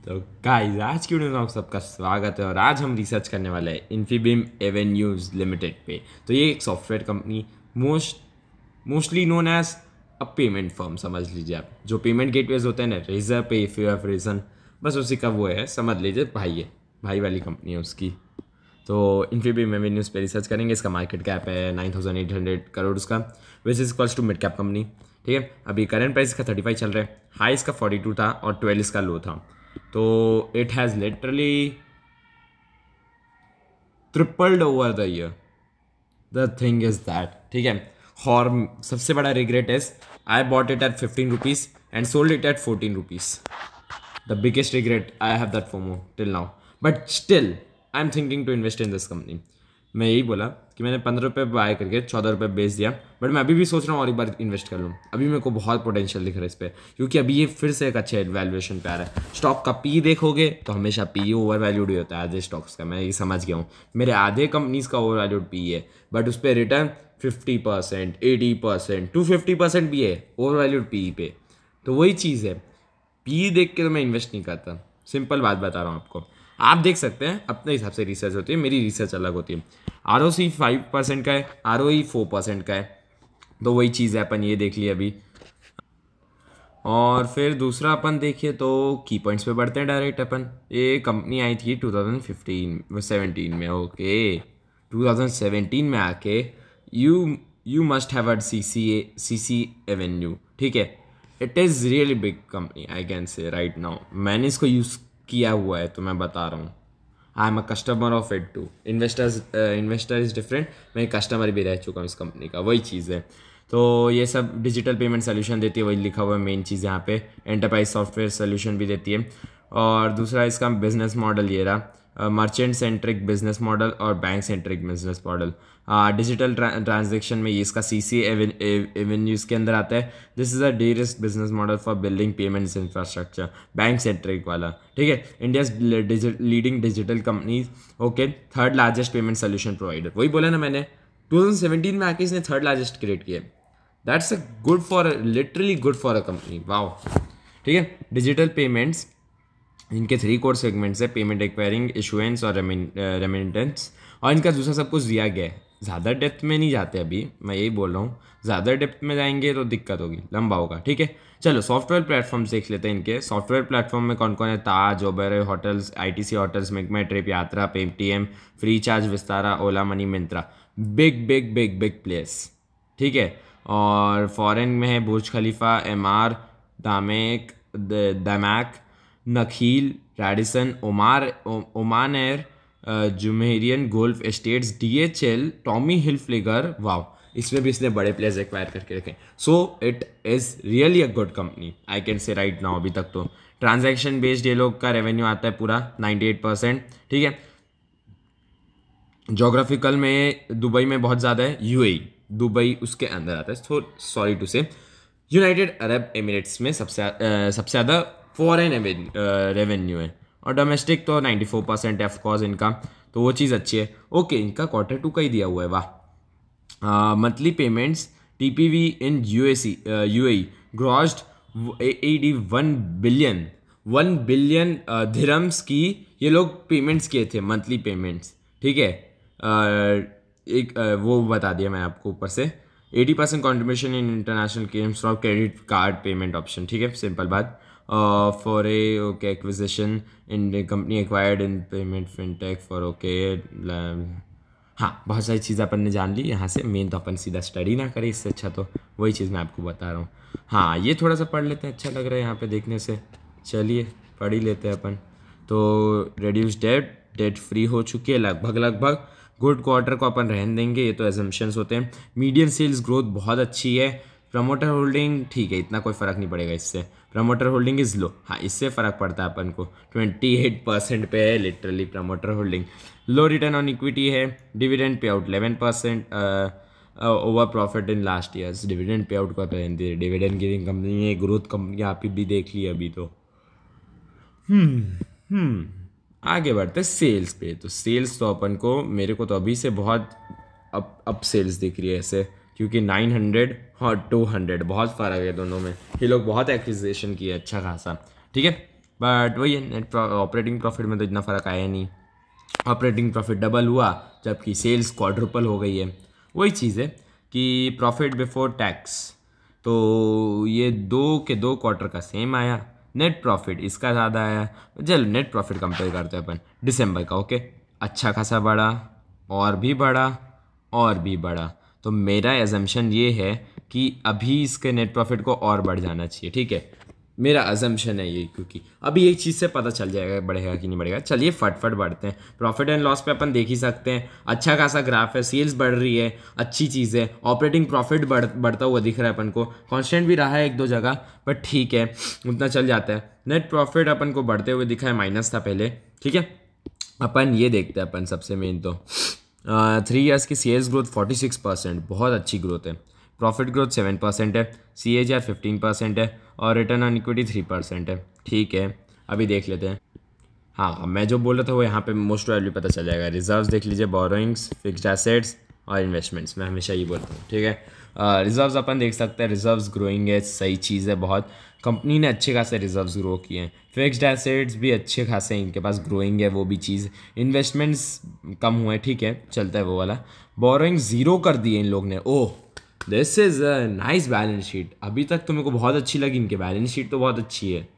तो गाइस आज की वीडियो में आप सबका स्वागत है और आज हम रिसर्च करने वाले हैं इन्फीबीम एवेन्यूज लिमिटेड पे। तो ये एक software company mostly known as a payment firm समझ लीजिए आप। जो पेमेंट गेटवेज होते हैं ना, रेजर पे, इफ यू हैव रीजन, बस उसी का वो है, समझ लीजिए भाई है, भाई वाली कंपनी है उसकी। तो इन्फीबीम एवेन्यूज पे रिसर्च करेंगे। इसका मार्केट कैप है 9,800 करोड़ उसका, which is equals to mid cap company. ठीक है, अभी करंट प्राइस इसका 35 चल रहा है, हाई इसका 42 था और 12 इसका लो था। तो it has literally tripled over the year. The thing is that, ठीक है, और सबसे बड़ा regret is I bought it at 15 rupees and sold it at 14 rupees. The biggest regret I have that FOMO till now, but still I am thinking to invest in this company. मैं यही बोला कि मैंने 15 रुपये bye करके 14 रुपये बेच दिया, बट मैं अभी भी सोच रहा हूँ और एक बार इन्वेस्ट कर लूँ। अभी मेरे को बहुत पोटेंशियल दिख रहा है इस पर, क्योंकि अभी ये फिर से एक अच्छे वैल्यूएशन पे आ रहा है। स्टॉक का पी देखोगे तो हमेशा पी ओवर वैल्यूड ही होता है आधे स्टॉक्स का, मैं ये समझ गया हूँ। मेरे आधे कंपनीज का ओवर वैल्यूड पी है, बट उस पर रिटर्न 50%, 80%, 250% भी है ओवर वैल्यूड पी पे। तो वही चीज़ है, पी देख के तो मैं इन्वेस्ट नहीं करता। सिंपल बात बता रहा हूँ आपको, आप देख सकते हैं अपने हिसाब से रिसर्च होती है, मेरी रिसर्च अलग होती है। ROC 5% का है, ROE 4% का है, तो वही चीज़ है, अपन ये देख लिए अभी। और फिर दूसरा अपन देखिए तो की पॉइंट्स पे बढ़ते हैं डायरेक्ट अपन। ये कंपनी आई थी 2017 में, ओके 2017 में आके यू यू मस्ट हैव अड सी एवेन्यू, ठीक है। It is really big company, I can say right now. मैंने इसको यूज़ किया हुआ है तो मैं बता रहा हूँ। I am a customer of it too. Investor is different, मैं कस्टमर भी रह चुका हूँ इस कंपनी का, वही चीज़ है। तो ये सब डिजिटल पेमेंट सोल्यूशन देती है, वही लिखा हुआ है मेन चीज़ यहाँ पे। एंटरप्राइज सॉफ्टवेयर सोल्यूशन भी देती है। और दूसरा इसका बिजनेस मॉडल ये रहा, मर्चेंट सेंट्रिक बिजनेस मॉडल और bank centric business model. Digital transaction में ये इसका CC एवेन्यूज के अंदर आता है। This is a D risk business model for building payments infrastructure, bank centric वाला, ठीक है। India's leading digital companies, okay, third largest payment solution provider. वही बोला ना मैंने, 2017 में आके इसने थर्ड लार्जेस्ट क्रिएट किया। That's a good for, literally good for a company, wow. ठीक है, डिजिटल पेमेंट्स, इनके 3 कोर सेगमेंट्स है, पेमेंट एक्वायरिंग, इशुएंस और रेमिटेंस, और इनका दूसरा सब कुछ दिया गया है। ज़्यादा डेप्थ में नहीं जाते अभी, मैं यही बोल रहा हूँ, ज़्यादा डेप्थ में जाएंगे तो दिक्कत होगी, लंबा होगा, ठीक है। चलो सॉफ्टवेयर प्लेटफॉर्म्स देख लेते हैं इनके। सॉफ्टवेयर प्लेटफॉर्म में कौन कौन है? Taj, Oberoi hotels, ITC hotels, make trip, Yatra, Paytm, free charge, Vistara, Ola money, Myntra. Big big big big place, ठीक है। और फॉरेन में है Burj Khalifa, MR, Damac, Damac, Nakheel, Radisson, Oman air, Jumeirah golf estates, DHL, Tommy Hilfiger, wow, इसमें भी इसने बड़े players acquire करके रखे। So it is really a good company, I can say right now. अभी तक तो ट्रांजैक्शन बेस्ड ये लोग का रेवेन्यू आता है पूरा 98%, ठीक है। जोग्राफिकल में दुबई में बहुत ज़्यादा है, UAE, दुबई उसके अंदर आता है, सो सॉरी टू से। यूनाइटेड अरब एमिरेट्स में सबसे ज़्यादा फॉरेन रेवेन्यू है, और डोमेस्टिक तो 94% है ऑफकोर्स इनका, तो वो चीज़ अच्छी है। ओके, इनका Q2 का ही दिया हुआ है, वाह। मंथली पेमेंट्स, TPV इन UAE ग्रॉस्ड AED 1 बिलियन दिरहम्स की ये लोग पेमेंट्स किए थे, मंथली पेमेंट्स, ठीक है। एक वो बता दिया मैं आपको ऊपर से। 80% contribution in international games from credit card payment option, ठीक है, सिंपल बात। For a okay acquisition in company acquired in payment fintech for okay. हाँ, बहुत सारी चीज़ें अपन ने जान ली यहाँ से। मेन तो अपन सीधा स्टडी ना करें, इससे अच्छा तो वही चीज़ मैं आपको बता रहा हूँ। हाँ, ये थोड़ा सा पढ़ लेते हैं, अच्छा लग रहा है यहाँ पे देखने से। चलिए पढ़ ही लेते हैं अपन। तो रिड्यूस डेट फ्री हो चुकी है लगभग। गुड क्वार्टर को अपन रहने देंगे, ये तो एजम्पशंस होते हैं। मीडियम सेल्स ग्रोथ बहुत अच्छी है। प्रमोटर होल्डिंग ठीक है, इतना कोई फ़र्क नहीं पड़ेगा इससे। प्रमोटर होल्डिंग इज़ लो, हाँ इससे फ़र्क पड़ता है अपन को, 28% पे है literally promoter holding. Low return on equity है। Dividend pay out 11% over profit in last years. Dividend pay out का डिविडेंड गिविंग कंपनी है, ग्रोथ कंपनी आप भी देख ली अभी तो। आगे बढ़ते सेल्स पे। तो सेल्स तो अपन को, मेरे को तो अभी से बहुत अप सेल्स दिख रही है ऐसे, क्योंकि 900 और 200 बहुत फ़र्क है दोनों में। ये लोग बहुत एक्विजिशन किए अच्छा खासा, ठीक है। बट वही है, नेट ऑपरेटिंग प्रॉफिट में तो इतना फ़र्क आया नहीं। ऑपरेटिंग प्रॉफिट डबल हुआ जबकि सेल्स क्वाड्रुपल हो गई है। वही चीज़ है कि प्रॉफिट बिफोर टैक्स तो ये 2 क्वार्टर का सेम आया, नेट प्रॉफिट इसका ज़्यादा आया। चलो नेट प्रॉफिट कंपेयर करते हैं अपन दिसंबर का। ओके, अच्छा खासा बढ़ा और भी बढ़ा और भी बढ़ा। तो मेरा एजम्पशन ये है कि अभी इसके नेट प्रॉफिट को और बढ़ जाना चाहिए। ठीक है, मेरा अजम्पशन है ये, क्योंकि अभी एक चीज़ से पता चल जाएगा बढ़ेगा कि नहीं बढ़ेगा। चलिए फटफट बढ़ते हैं। प्रॉफिट एंड लॉस पे अपन देख ही सकते हैं, अच्छा खासा ग्राफ है, सेल्स बढ़ रही है, अच्छी चीज़ है। ऑपरेटिंग प्रॉफिट बढ़ता हुआ दिख रहा है अपन को, कांस्टेंट भी रहा है एक दो जगह, बट ठीक है उतना चल जाता है। नेट प्रॉफिट अपन को बढ़ते हुए दिखा है, माइनस था पहले। ठीक है, अपन ये देखते हैं अपन सबसे मेन तो 3 ईयर्स की सेल्स ग्रोथ 46%, बहुत अच्छी ग्रोथ है। प्रॉफिट ग्रोथ 7% है, CAGR 15% है और रिटर्न ऑन इक्विटी 3% है। ठीक है, अभी देख लेते हैं। हाँ, मैं जो बोल रहा था वो यहाँ पे मोस्ट प्रोबेबली पता चल जाएगा। रिजर्व्स देख लीजिए, बोरोइंग्स, फिक्स्ड एसेट्स और इन्वेस्टमेंट्स, मैं हमेशा ये बोलता हूँ। ठीक है, रिजर्व्स अपन देख सकते हैं, रिजर्व्स ग्रोइंग है, सही चीज़ है बहुत। कंपनी ने अच्छे खासे रिजर्व्स ग्रो किए हैं। फिक्स्ड एसेट्स भी अच्छे खासे इनके पास ग्रोइंग है, वो भी चीज़। इन्वेस्टमेंट्स कम हुए, ठीक है चलता है वो वाला। बोरोइंग 0 कर दिए इन लोग ने। Oh, this is a nice balance sheet. अभी तक तो मेरे को बहुत अच्छी लगी इनकी बैलेंस शीट, तो बहुत अच्छी है।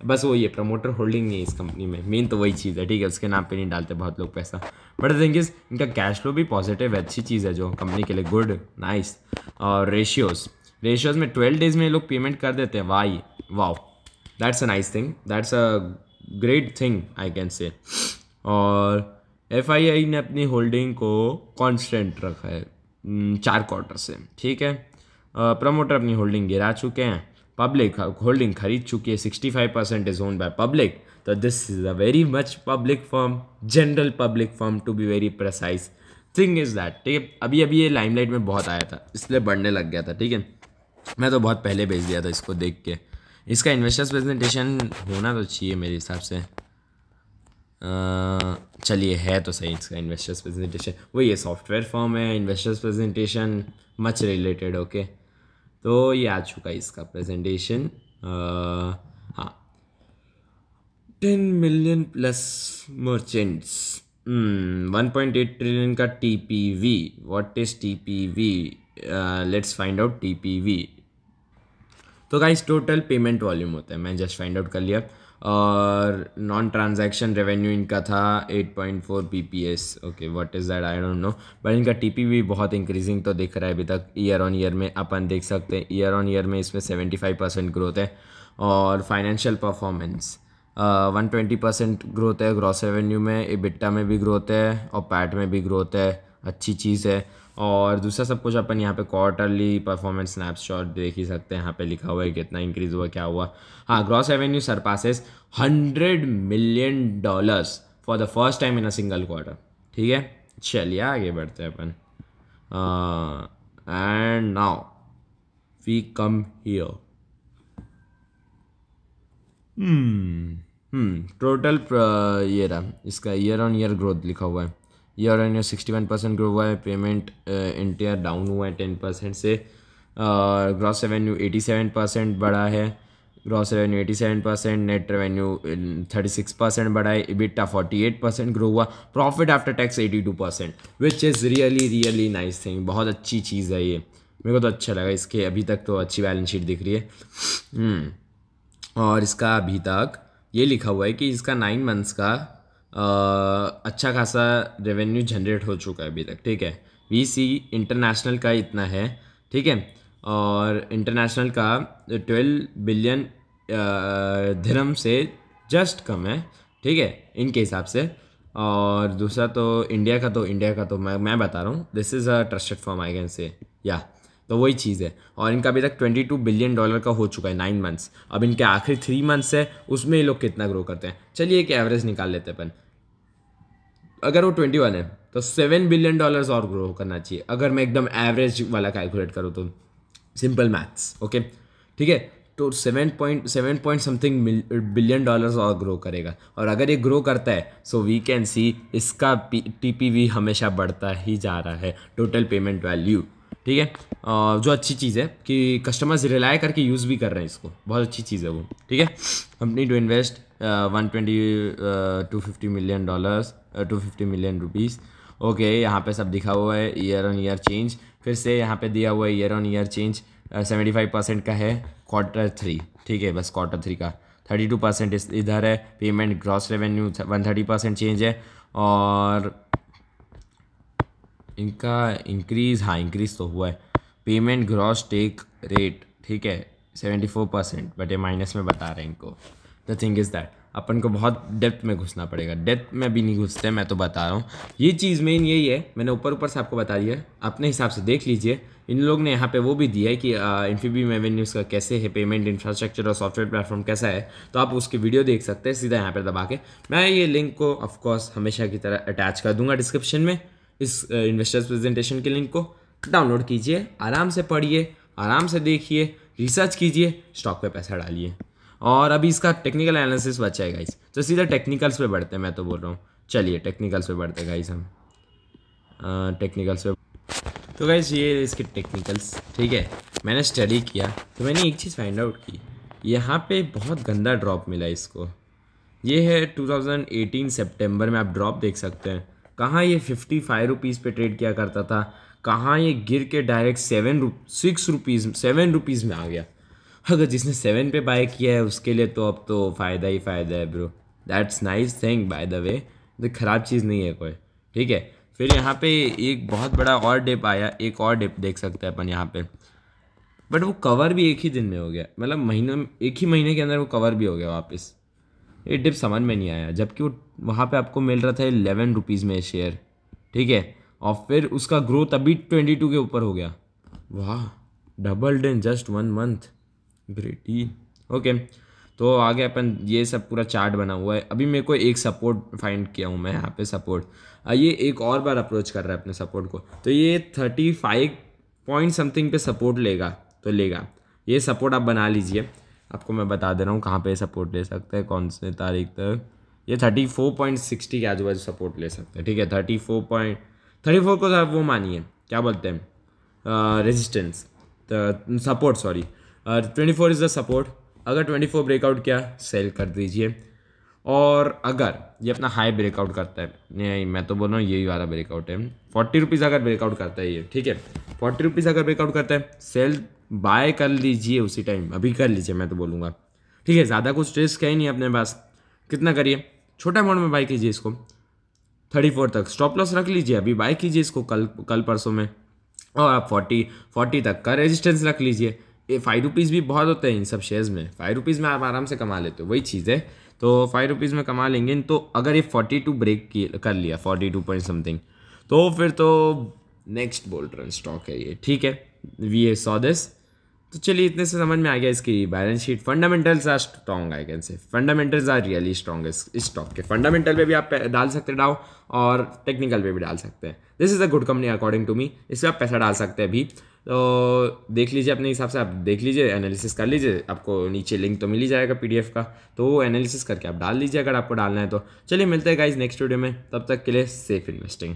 बस वो ये प्रमोटर होल्डिंग नहीं है इस कंपनी में, मेन तो वही चीज़ है। ठीक है, उसके नाम पे नहीं डालते बहुत लोग पैसा, बट द थिंग इज इनका कैश फ्लो भी पॉजिटिव है, अच्छी चीज़ है जो कंपनी के लिए गुड, नाइस। और रेशियोज़ में 12 डेज में ये लोग पेमेंट कर देते हैं। Wow, that's a nice thing, that's a great thing I can से। और FII ने अपनी होल्डिंग को कॉन्स्टेंट रखा है 4 क्वार्टर से। ठीक है, प्रमोटर अपनी होल्डिंग गिरा चुके हैं, पब्लिक होल्डिंग खरीद चुकी है, 65% इज ओन्ड बाय पब्लिक। तो this is a very much public firm, general public firm to be very precise. Thing is that, ठीक है, अभी ये लाइमलाइट में बहुत आया था इसलिए बढ़ने लग गया था। ठीक है, मैं तो बहुत पहले भेज दिया था इसको देख के। इसका इन्वेस्टर्स प्रेजेंटेशन होना तो चाहिए मेरे हिसाब से। चलिए, है तो सही इसका इन्वेस्टर्स प्रेजेंटेशन। वही ये सॉफ्टवेयर फॉर्म है, investors presentation much related. Okay, तो ये आ चुका है इसका प्रेजेंटेशन। हाँ, 10 मिलियन प्लस मर्चेंट्स, 1.8 ट्रिलियन का TPV। What is TPV? Let's find out TPV। तो गाइस टोटल पेमेंट वॉल्यूम होता है, मैं जस्ट फाइंड आउट कर लिया। और नॉन ट्रांजैक्शन रेवेन्यू इनका था 8.4 PPS। Okay, what is that, I don't know, but इनका TPV बहुत इंक्रीजिंग तो दिख रहा है अभी तक। ईयर ऑन ईयर में अपन देख सकते हैं, ईयर ऑन ईयर में इसमें 75% ग्रोथ है। और फाइनेंशियल परफॉर्मेंस 120% ग्रोथ है ग्रॉस रेवेन्यू में, EBITDA में भी ग्रोथ है और पैट में भी ग्रोथ है, अच्छी चीज़ है। और दूसरा सब कुछ अपन यहाँ पे क्वार्टरली परफॉर्मेंस स्नैपशॉट देख ही सकते हैं, यहाँ पे लिखा हुआ है कितना इंक्रीज हुआ, क्या हुआ। हाँ, gross revenue surpasses $100 million for the first time in a single quarter. ठीक है, चलिए आगे बढ़ते हैं अपन। And now we come here. Total ये रहा इसका ईयर ऑन ईयर ग्रोथ लिखा हुआ है। ईयर ऑन ईयर 61% ग्रो हुआ है। पेमेंट इंटियर डाउन हुआ है 10% से। ग्रॉस रेवेन्यू 87% बढ़ा है, ग्रॉस रेवेन्यू 87%, नेट रेवेन्यू 36% बढ़ा है। EBITDA 48% ग्रो हुआ। Profit after tax 82%, which is really nice thing, बहुत अच्छी चीज़ है ये, मेरे को तो अच्छा लगा। इसके अभी तक तो अच्छी बैलेंस शीट दिख रही है। और इसका अभी तक ये लिखा हुआ है कि इसका 9 मंथ्स का अच्छा खासा रेवेन्यू जनरेट हो चुका है अभी तक। ठीक है, VC इंटरनेशनल का इतना है। ठीक है, और इंटरनेशनल का 12 बिलियन दिरहम से जस्ट कम है। ठीक है, इनके हिसाब से। और दूसरा तो इंडिया का तो मैं बता रहा हूँ, this is a trusted firm I can से, या तो वही चीज़ है। और इनका अभी तक $22 बिलियन का हो चुका है 9 मंथ्स। अब इनके आखिरी 3 मंथ्स है, उसमें ये लोग कितना ग्रो करते हैं। चलिए एक एवरेज निकाल लेते हैं अपन। अगर वो 21 है तो $7 बिलियन और ग्रो करना चाहिए, अगर मैं एकदम एवरेज वाला कैलकुलेट करूँ तो। सिंपल मैथ्स, ओके, ठीक है। तो 7 समथिंग बिलियन और ग्रो करेगा। और अगर ये ग्रो करता है सो वी कैन सी इसका TPV हमेशा बढ़ता ही जा रहा है, टोटल पेमेंट वैल्यू। ठीक है, जो अच्छी चीज़ है कि कस्टमर्स रिलाय करके यूज़ भी कर रहे हैं इसको, बहुत अच्छी चीज़ है वो। ठीक है, company to invest $250 million, $250 million। Okay, यहाँ पे सब दिखा हुआ है ईयर ऑन ईयर चेंज। फिर से यहाँ पे दिया हुआ है ईयर ऑन ईयर चेंज 75% का है Q3, ठीक है, बस Q3 का 32% इधर है। पेमेंट ग्रॉस रेवेन्यू 130% चेंज है, और इनका इंक्रीज़, हाँ इंक्रीज़ तो हुआ है। पेमेंट ग्रॉस टेक रेट, ठीक है, 74%, बट ये माइनस में बता रहे हैं इनको। द थिंग इज़ दैट अपन को बहुत डेप्थ में घुसना पड़ेगा, डेप्थ में भी नहीं घुसते, मैं तो बता रहा हूँ। ये चीज़ मेन यही है, मैंने ऊपर ऊपर से आपको बता दिया है, अपने हिसाब से देख लीजिए। इन लोग ने यहाँ पे वो भी दिया है कि इन्फीबीम एवेन्यूज़ का कैसे है, पेमेंट इंफ्रास्ट्रक्चर और सॉफ्टवेयर प्लेटफॉर्म कैसा है, तो आप उसकी वीडियो देख सकते हैं सीधा यहाँ पर दबा के। मैं ये लिंक को ऑफकोर्स हमेशा की तरह अटैच कर दूंगा डिस्क्रिप्शन में। इस इन्वेस्टर्स प्रेजेंटेशन के लिंक को डाउनलोड कीजिए, आराम से पढ़िए, आराम से देखिए, रिसर्च कीजिए, स्टॉक पे पैसा डालिए। और अभी इसका टेक्निकल एनालिसिस बचा है गाइस, तो सीधा टेक्निकल्स पे बढ़ते हैं। मैं तो बोल रहा हूँ चलिए टेक्निकल्स पे बढ़ते हैं गाइस, हम टेक्निकल्स पे। तो गाइस ये इसके टेक्निकल्स, ठीक है, मैंने स्टडी किया तो मैंने एक चीज़ फाइंड आउट की, यहाँ पे बहुत गंदा ड्रॉप मिला इसको। ये है 2018 सितंबर में, आप ड्रॉप देख सकते हैं। कहाँ ये 55 रुपीज़ पे ट्रेड किया करता था, कहाँ ये गिर के डायरेक्ट 7 रुपीज़ में आ गया। अगर जिसने 7 पे बाय किया है उसके लिए तो अब तो फ़ायदा ही फ़ायदा है bro. That's nice thing by the way, तो ख़राब चीज़ नहीं है कोई, ठीक है। फिर यहाँ पे एक बहुत बड़ा और डिप आया, एक और डिप देख सकते हैं अपन यहाँ पे, बट वो कवर भी एक ही दिन में हो गया, मतलब एक ही महीने के अंदर वो कवर भी हो गया वापस। ये डिप समझ में नहीं आया, जबकि वो वहाँ पे आपको मिल रहा था 11 रुपीज़ में शेयर, ठीक है, और फिर उसका ग्रोथ अभी 22 के ऊपर हो गया। वाह, doubled in just 1 month, great. Okay, तो आगे अपन ये सब पूरा चार्ट बना हुआ है। अभी मेरे को एक सपोर्ट फाइंड किया हूँ मैं यहाँ पे, सपोर्ट। ये एक और बार अप्रोच कर रहा है अपने सपोर्ट को, तो ये 35 पॉइंट समथिंग पे सपोर्ट लेगा, तो लेगा। ये सपोर्ट आप बना लीजिए, आपको मैं बता दे रहा हूँ कहाँ पे सपोर्ट ले सकते हैं, कौन से तारीख तक। ये 34.60 के आजू बाजू सपोर्ट ले सकते हैं, ठीक है। 34 को आप वो मानिए, क्या बोलते हैं, resistance, support, sorry. 24 is the support. अगर 24 ब्रेकआउट किया, सेल कर दीजिए। और अगर ये अपना हाई ब्रेकआउट करता है, नहीं मैं तो बोल रहा हूँ यही वाला ब्रेकआउट है, 40 रुपीज़ अगर ब्रेकआउट करता है ये, ठीक है, 40 रुपीज़ अगर ब्रेकआउट करता है, सेल बाय कर लीजिए उसी टाइम, अभी कर लीजिए, मैं तो बोलूँगा, ठीक है। ज़्यादा कुछ रिस्क है ही नहीं अपने पास, कितना करिए, छोटा अमाउंट में बाय कीजिए इसको, 34 तक स्टॉप लॉस रख लीजिए, अभी बाय कीजिए इसको कल परसों में, और आप 40 तक का रेजिस्टेंस रख लीजिए। ये 5 रुपीज़ भी बहुत होते हैं इन सब शेयर्स में, 5 रुपीज़ में आप आराम से कमा लेते हो, वही चीज़ है। तो 5 रुपीज़ में कमा लेंगे, तो अगर ये 42 ब्रेक कर लिया, 42 पॉइंट समथिंग, तो फिर तो नेक्स्ट बुल रन स्टॉक है ये, ठीक है। We saw this. तो चलिए इतने से समझ में आ गया इसकी balance sheet. Fundamentals are strong, I can say fundamentals are really strong. इस स्टॉक के फंडामेंटल पे भी आप डाल सकते हैं डाउ, और टेक्निकल पे भी डाल सकते हैं। This is a good company according to me, इस पर आप पैसा डाल सकते हैं अभी। तो देख लीजिए अपने हिसाब से, आप देख लीजिए, एनालिसिस कर लीजिए, आपको नीचे लिंक तो मिल ही जाएगा PDF का, तो वो एनालिसिस करके आप डाल लीजिए अगर आपको डालना है तो। चलिए मिलते हैं गाइज नेक्स्ट वीडियो में, तब तक के लिए सेफ इन्वेस्टिंग।